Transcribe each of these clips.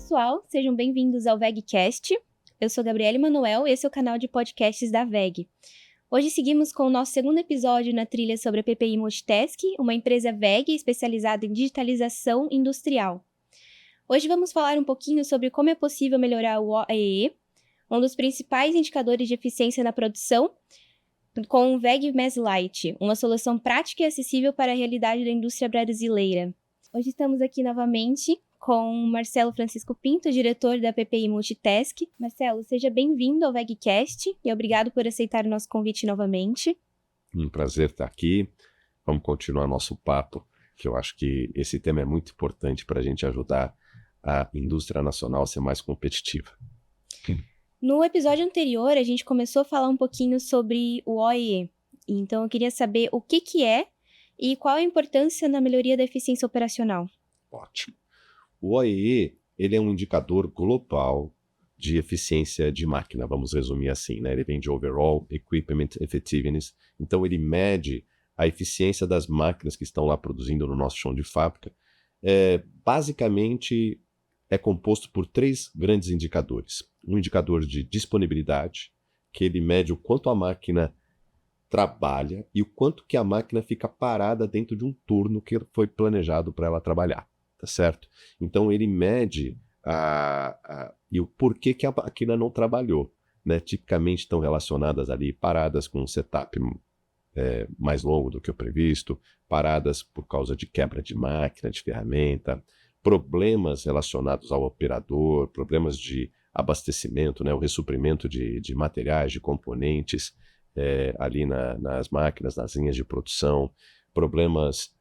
pessoal, sejam bem-vindos ao VegCast. Eu sou Gabriele Manuel e esse é o canal de podcasts da VEG. Hoje seguimos com o nosso segundo episódio na trilha sobre a PPI Multitask, uma empresa VEG especializada em digitalização industrial. Hoje vamos falar um pouquinho sobre como é possível melhorar o OEE, um dos principais indicadores de eficiência na produção, com o VEG Mass Light, uma solução prática e acessível para a realidade da indústria brasileira. Hoje estamos aqui novamente com Marcelo Francisco Pinto, diretor da PPI Multitask. Marcelo, seja bem-vindo ao VegCast e obrigado por aceitar o nosso convite novamente. Um prazer estar aqui. Vamos continuar nosso papo, que eu acho que esse tema é muito importante para a gente ajudar a indústria nacional a ser mais competitiva. No episódio anterior, a gente começou a falar um pouquinho sobre o OEE. Então, eu queria saber o que é e qual a importância na melhoria da eficiência operacional. Ótimo. O OEE, ele é um indicador global de eficiência de máquina, vamos resumir assim, né? Ele vem de Overall Equipment Effectiveness, então ele mede a eficiência das máquinas que estão lá produzindo no nosso chão de fábrica. Basicamente, é composto por 3 grandes indicadores. Um indicador de disponibilidade, que ele mede o quanto a máquina trabalha e o quanto que a máquina fica parada dentro de um turno que foi planejado para ela trabalhar, tá certo? Então ele mede e o porquê que a máquina não trabalhou, né? Tipicamente estão relacionadas ali paradas com um setup mais longo do que o previsto, paradas por causa de quebra de máquina, de ferramenta, problemas relacionados ao operador, problemas de abastecimento, né? O ressuprimento de materiais, de componentes, ali nas máquinas, nas linhas de produção, problemas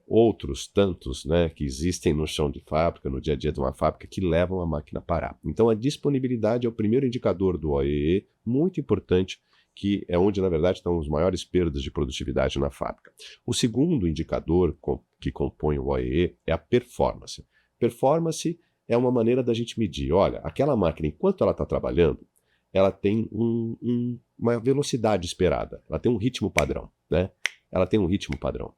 outros tantos, né, que existem no chão de fábrica, no dia a dia de uma fábrica, que levam a máquina a parar. Então a disponibilidade é o primeiro indicador do OEE, muito importante, que é onde na verdade estão as maiores perdas de produtividade na fábrica. O segundo indicador que compõe o OEE é a performance. Performance é uma maneira da gente medir, olha, aquela máquina, enquanto ela está trabalhando, ela tem uma velocidade esperada, ela tem um ritmo padrão, né? Ela tem um ritmo padrão.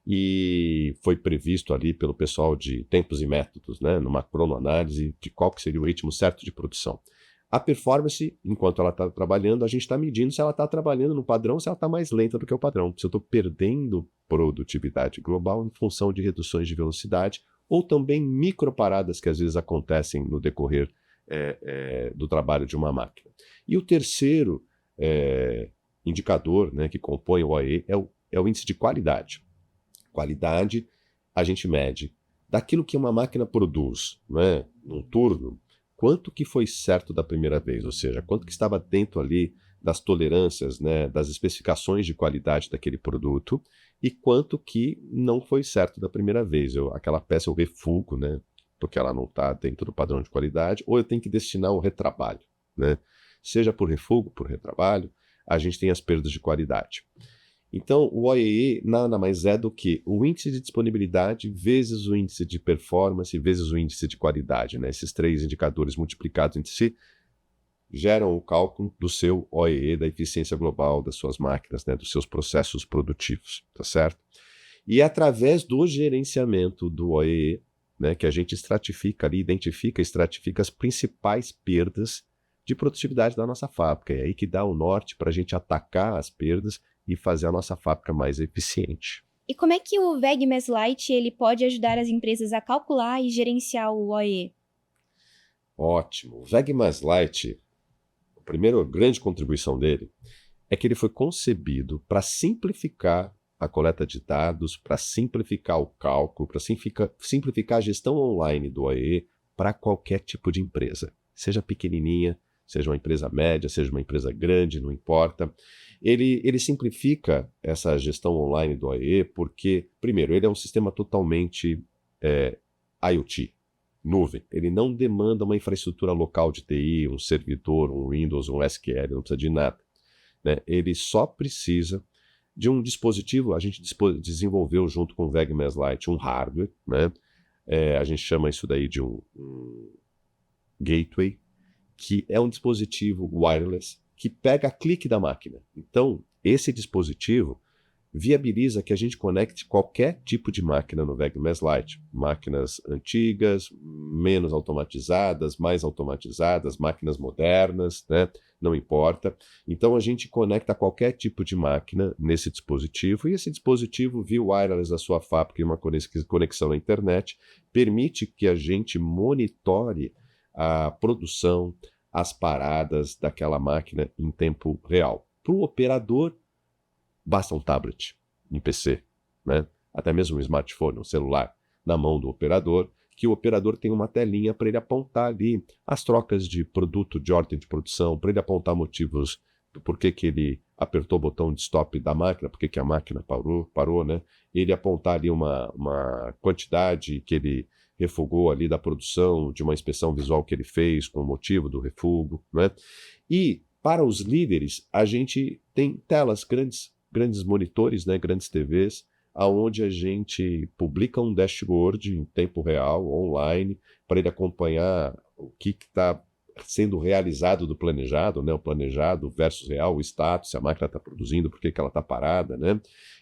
E foi previsto ali pelo pessoal de tempos e métodos, né? Numa cronoanálise de qual que seria o ritmo certo de produção. A performance, enquanto ela está trabalhando, a gente está medindo se ela está trabalhando no padrão ou se ela está mais lenta do que o padrão. Se eu estou perdendo produtividade global em função de reduções de velocidade ou também microparadas que às vezes acontecem no decorrer do trabalho de uma máquina. E o terceiro indicador, né, que compõe o OEE é o índice de qualidade. Qualidade a gente mede daquilo que uma máquina produz, né, num turno, quanto que foi certo da primeira vez, ou seja, quanto que estava dentro ali das tolerâncias, né, das especificações de qualidade daquele produto e quanto que não foi certo da primeira vez. Aquela peça eu refugo, né, porque ela não está dentro do padrão de qualidade, ou eu tenho que destinar ao retrabalho, né? Seja por refugo, por retrabalho, a gente tem as perdas de qualidade. Então, o OEE nada mais é do que o índice de disponibilidade vezes o índice de performance vezes o índice de qualidade, né? Esses 3 indicadores multiplicados entre si geram o cálculo do seu OEE, da eficiência global das suas máquinas, né? Dos seus processos produtivos, tá certo? E é através do gerenciamento do OEE, né, que a gente estratifica ali, identifica e estratifica as principais perdas de produtividade da nossa fábrica. É aí que dá o norte para a gente atacar as perdas e fazer a nossa fábrica mais eficiente. E como é que o VEG Mass Light ele pode ajudar as empresas a calcular e gerenciar o OEE? Ótimo. O VEG Mass Light, a primeira grande contribuição dele é que ele foi concebido para simplificar a coleta de dados, para simplificar o cálculo, para simplificar a gestão online do OEE para qualquer tipo de empresa. Seja pequenininha, seja uma empresa média, seja uma empresa grande, não importa. Ele simplifica essa gestão online do OEE porque, primeiro, ele é um sistema totalmente IoT, nuvem. Ele não demanda uma infraestrutura local de TI, um servidor, um Windows, um SQL, não precisa de nada, né? Ele só precisa de um dispositivo. A gente desenvolveu junto com o VEG Mass Light um hardware, né? A gente chama isso daí de um gateway, que é um dispositivo wireless que pega a clique da máquina. Então, esse dispositivo viabiliza que a gente conecte qualquer tipo de máquina no WEG Mais Lite. Máquinas antigas, menos automatizadas, mais automatizadas, máquinas modernas, né? Não importa. Então a gente conecta qualquer tipo de máquina nesse dispositivo, e esse dispositivo via wireless da sua fábrica e uma conexão na internet permite que a gente monitore a produção, as paradas daquela máquina em tempo real. Para o operador, basta um tablet, um PC, né? Até mesmo um smartphone, um celular na mão do operador, que o operador tem uma telinha para ele apontar ali as trocas de produto de ordem de produção, para ele apontar motivos do porquê que ele apertou o botão de stop da máquina, porquê que a máquina parou, né? Ele apontar ali uma quantidade que ele refugou ali da produção, de uma inspeção visual que ele fez com o motivo do refugo, né? E para os líderes, a gente tem telas, grandes monitores, né, grandes TVs, aonde a gente publica um dashboard em tempo real, online, para ele acompanhar o que está sendo realizado do planejado, né, o planejado versus real, o status, se a máquina está produzindo, por que ela está parada, né?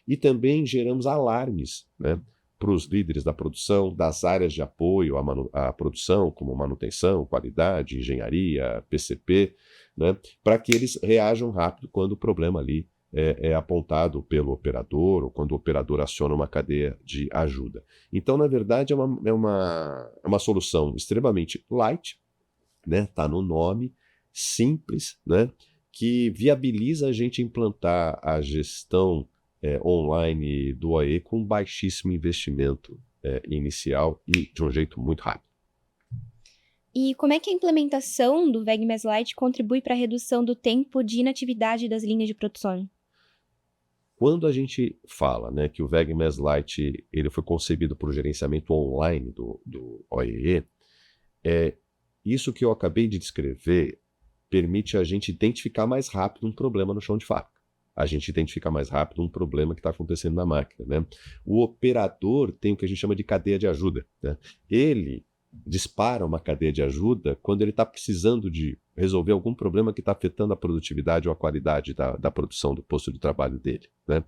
E também geramos alarmes, né, para os líderes da produção, das áreas de apoio à produção, como manutenção, qualidade, engenharia, PCP, né, para que eles reajam rápido quando o problema ali é apontado pelo operador, ou quando o operador aciona uma cadeia de ajuda. Então, na verdade, é uma solução extremamente light, né? Tá no nome, simples, né? Que viabiliza a gente implantar a gestão online do OE com baixíssimo investimento inicial e de um jeito muito rápido. E como é que a implementação do WEG Mais Lite contribui para a redução do tempo de inatividade das linhas de produção? Quando a gente fala, né, que o WEG Mais Lite ele foi concebido para o gerenciamento online do OEE, isso que eu acabei de descrever permite a gente identificar mais rápido um problema no chão de fábrica. A gente identifica mais rápido um problema que está acontecendo na máquina, né? O operador tem o que a gente chama de cadeia de ajuda, né? Ele dispara uma cadeia de ajuda quando ele está precisando de resolver algum problema que está afetando a produtividade ou a qualidade da produção do posto de trabalho dele, né?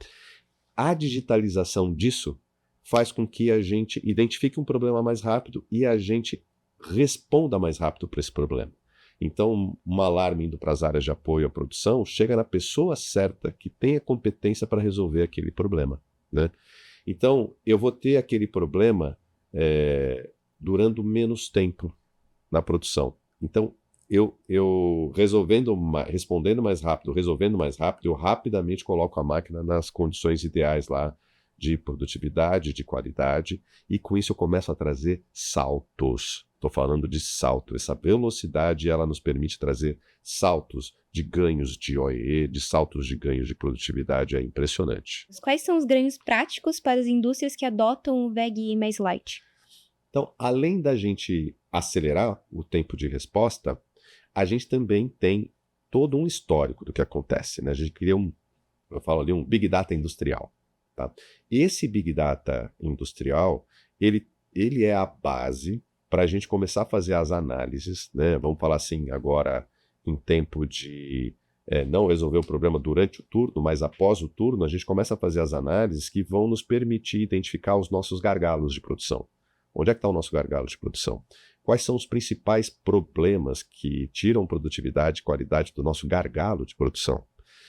A digitalização disso faz com que a gente identifique um problema mais rápido e a gente responda mais rápido para esse problema. Então, um alarme indo para as áreas de apoio à produção chega na pessoa certa que tem a competência para resolver aquele problema, né? Então, eu vou ter aquele problema durando menos tempo na produção. Então, eu respondendo mais rápido, resolvendo mais rápido, eu rapidamente coloco a máquina nas condições ideais lá de produtividade, de qualidade, e com isso eu começo a trazer saltos. Estou falando de salto. Essa velocidade ela nos permite trazer saltos de ganhos de OEE, de saltos de ganhos de produtividade. É impressionante. Quais são os ganhos práticos para as indústrias que adotam o WEG Mais Lite? Então, além da gente acelerar o tempo de resposta, a gente também tem todo um histórico do que acontece, né? A gente cria eu falo ali, um Big Data industrial. Tá? Esse Big Data industrial, ele é a base para a gente começar a fazer as análises, né? Vamos falar assim, agora em tempo de não resolver o problema durante o turno, mas após o turno, a gente começa a fazer as análises que vão nos permitir identificar os nossos gargalos de produção. Onde é que está o nosso gargalo de produção? Quais são os principais problemas que tiram produtividade e qualidade do nosso gargalo de produção?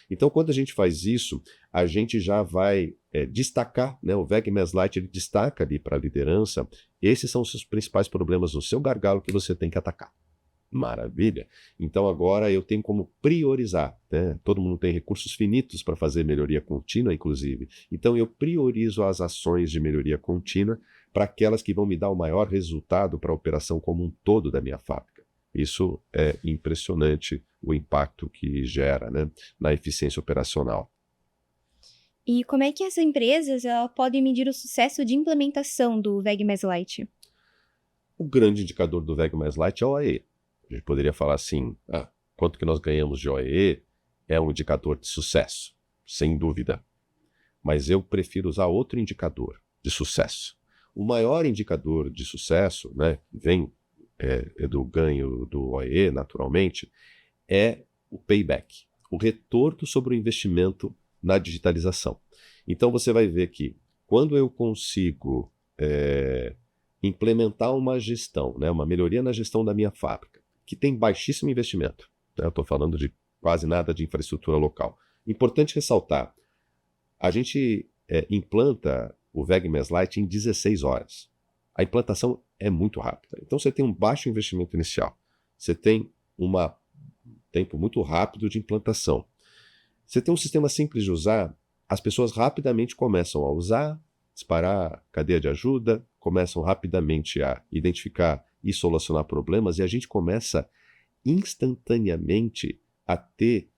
Então, quando a gente faz isso, a gente já vai destacar, né? O WEG Mais Lite ele destaca ali para a liderança, esses são os seus principais problemas no seu gargalo que você tem que atacar. Maravilha! Então agora eu tenho como priorizar, né? Todo mundo tem recursos finitos para fazer melhoria contínua, inclusive. Então eu priorizo as ações de melhoria contínua para aquelas que vão me dar o maior resultado para a operação como um todo da minha fábrica. Isso é impressionante, o impacto que gera, né, na eficiência operacional. E como é que as empresas podem medir o sucesso de implementação do WEG Mais Lite? O grande indicador do WEG Mais Lite é o OEE. A gente poderia falar assim, quanto que nós ganhamos de OEE é um indicador de sucesso, sem dúvida. Mas eu prefiro usar outro indicador de sucesso. O maior indicador de sucesso, né, vem do ganho do OEE, naturalmente, é o payback, o retorno sobre o investimento na digitalização. Então você vai ver que quando eu consigo implementar uma gestão, né, uma melhoria na gestão da minha fábrica, que tem baixíssimo investimento, né, eu estou falando de quase nada de infraestrutura local. Importante ressaltar, a gente implanta o WEG Mass Light em 16 horas. A implantação é muito rápida. Então você tem um baixo investimento inicial. Você tem um tempo muito rápido de implantação. Você tem um sistema simples de usar, as pessoas rapidamente começam a usar, disparar cadeia de ajuda, começam rapidamente a identificar e solucionar problemas, e a gente começa instantaneamente a ter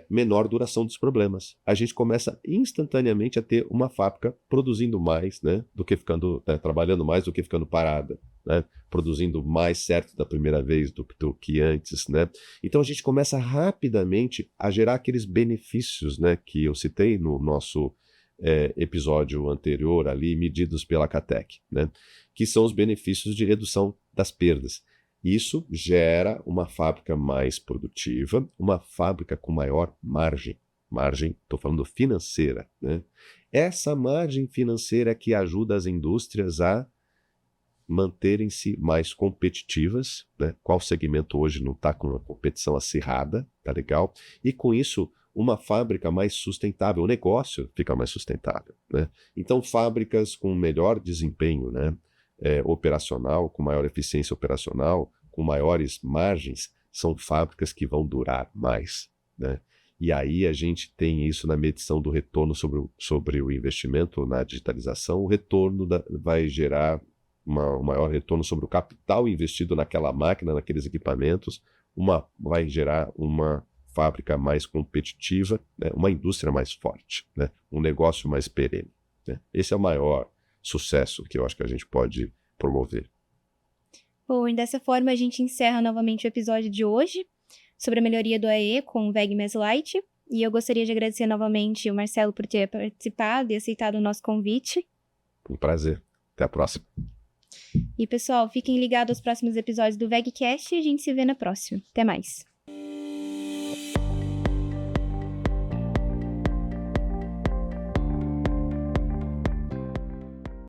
menor duração dos problemas. A gente começa instantaneamente a ter uma fábrica produzindo mais, né, do que ficando, trabalhando mais do que ficando parada, né, produzindo mais certo da primeira vez do que antes, né. Então a gente começa rapidamente a gerar aqueles benefícios, né, que eu citei no nosso episódio anterior ali, medidos pela CATEC, né, que são os benefícios de redução das perdas. Isso gera uma fábrica mais produtiva, uma fábrica com maior margem. Margem, estou falando financeira, né? Essa margem financeira que ajuda as indústrias a manterem-se mais competitivas, né? Qual segmento hoje não está com uma competição acirrada, tá legal? E com isso, uma fábrica mais sustentável, o negócio fica mais sustentável, né? Então, fábricas com melhor desempenho, né, operacional, com maior eficiência operacional, com maiores margens, são fábricas que vão durar mais, né? E aí a gente tem isso na medição do retorno sobre o investimento na digitalização. O retorno vai gerar um maior retorno sobre o capital investido naquela máquina, naqueles equipamentos, vai gerar uma fábrica mais competitiva, né? Uma indústria mais forte, né? Um negócio mais perene, né? Esse é o maior sucesso que eu acho que a gente pode promover. Bom, e dessa forma a gente encerra novamente o episódio de hoje sobre a melhoria do AE com o WEG Mass Light. E eu gostaria de agradecer novamente o Marcelo por ter participado e aceitado o nosso convite. Um prazer. Até a próxima. E pessoal, fiquem ligados aos próximos episódios do WEGcast e a gente se vê na próxima. Até mais.